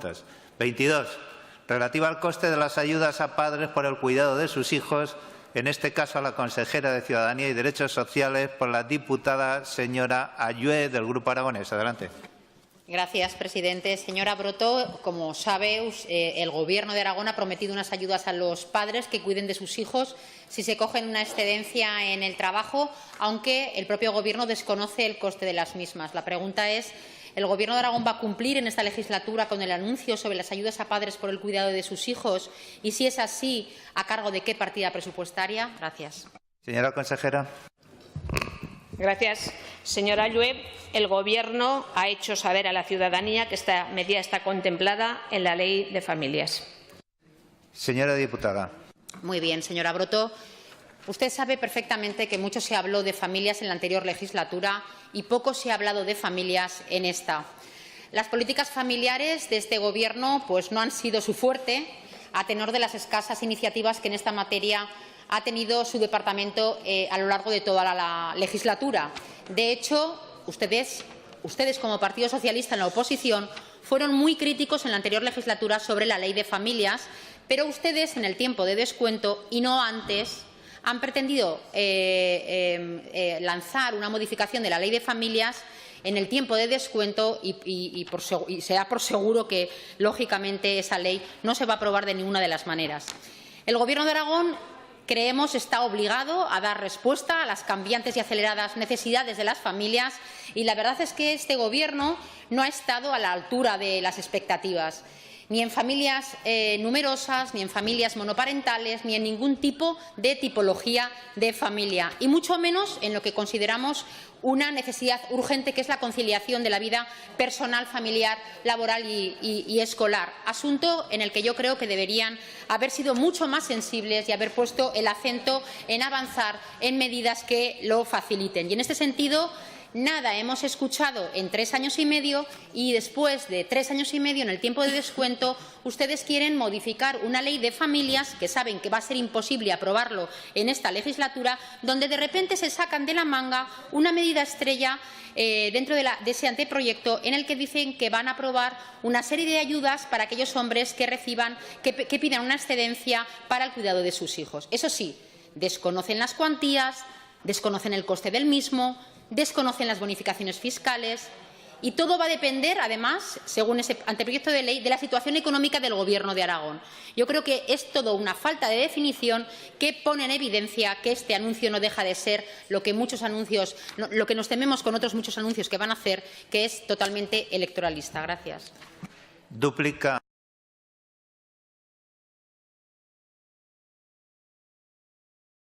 puntos. 22. Relativa al coste de las ayudas a padres por el cuidado de sus hijos, en este caso a la consejera de Ciudadanía y Derechos Sociales, por la diputada señora Ayue, del Grupo Aragonés. Adelante. Gracias, presidente. Señora Broto, como sabe, el Gobierno de Aragón ha prometido unas ayudas a los padres que cuiden de sus hijos si se cogen una excedencia en el trabajo, aunque el propio Gobierno desconoce el coste de las mismas. La pregunta es, ¿el Gobierno de Aragón va a cumplir en esta legislatura con el anuncio sobre las ayudas a padres por el cuidado de sus hijos? Y, si es así, ¿a cargo de qué partida presupuestaria? Gracias. Señora consejera. Gracias. Señora Ayue, el Gobierno ha hecho saber a la ciudadanía que esta medida está contemplada en la Ley de Familias. Señora diputada. Muy bien, señora Broto. Usted sabe perfectamente que mucho se habló de familias en la anterior legislatura y poco se ha hablado de familias en esta. Las políticas familiares de este Gobierno no han sido su fuerte, a tenor de las escasas iniciativas que en esta materia ha tenido su departamento a lo largo de toda la legislatura. De hecho, ustedes como Partido Socialista en la oposición fueron muy críticos en la anterior legislatura sobre la Ley de Familias, pero ustedes en el tiempo de descuento y no antes han pretendido lanzar una modificación de la Ley de Familias en el tiempo de descuento y se da por seguro que, lógicamente, esa ley no se va a aprobar de ninguna de las maneras. El Gobierno de Aragón, creemos, está obligado a dar respuesta a las cambiantes y aceleradas necesidades de las familias y la verdad es que este Gobierno no ha estado a la altura de las expectativas, ni en familias numerosas, ni en familias monoparentales, ni en ningún tipo de tipología de familia, y mucho menos en lo que consideramos una necesidad urgente, que es la conciliación de la vida personal, familiar, laboral y escolar, asunto en el que yo creo que deberían haber sido mucho más sensibles y haber puesto el acento en avanzar en medidas que lo faciliten. Y en este sentido, nada hemos escuchado en 3 años y medio y después de 3 años y medio, en el tiempo de descuento, ustedes quieren modificar una ley de familias que saben que va a ser imposible aprobarlo en esta legislatura, donde de repente se sacan de la manga una medida estrella dentro de ese anteproyecto en el que dicen que van a aprobar una serie de ayudas para aquellos hombres que pidan una excedencia para el cuidado de sus hijos. Eso sí, desconocen las cuantías, desconocen el coste del mismo, desconocen las bonificaciones fiscales y todo va a depender, además, según ese anteproyecto de ley, de la situación económica del Gobierno de Aragón. Yo creo que es todo una falta de definición que pone en evidencia que este anuncio no deja de ser lo que nos tememos con otros muchos anuncios que van a hacer, que es totalmente electoralista. Gracias. Duplica.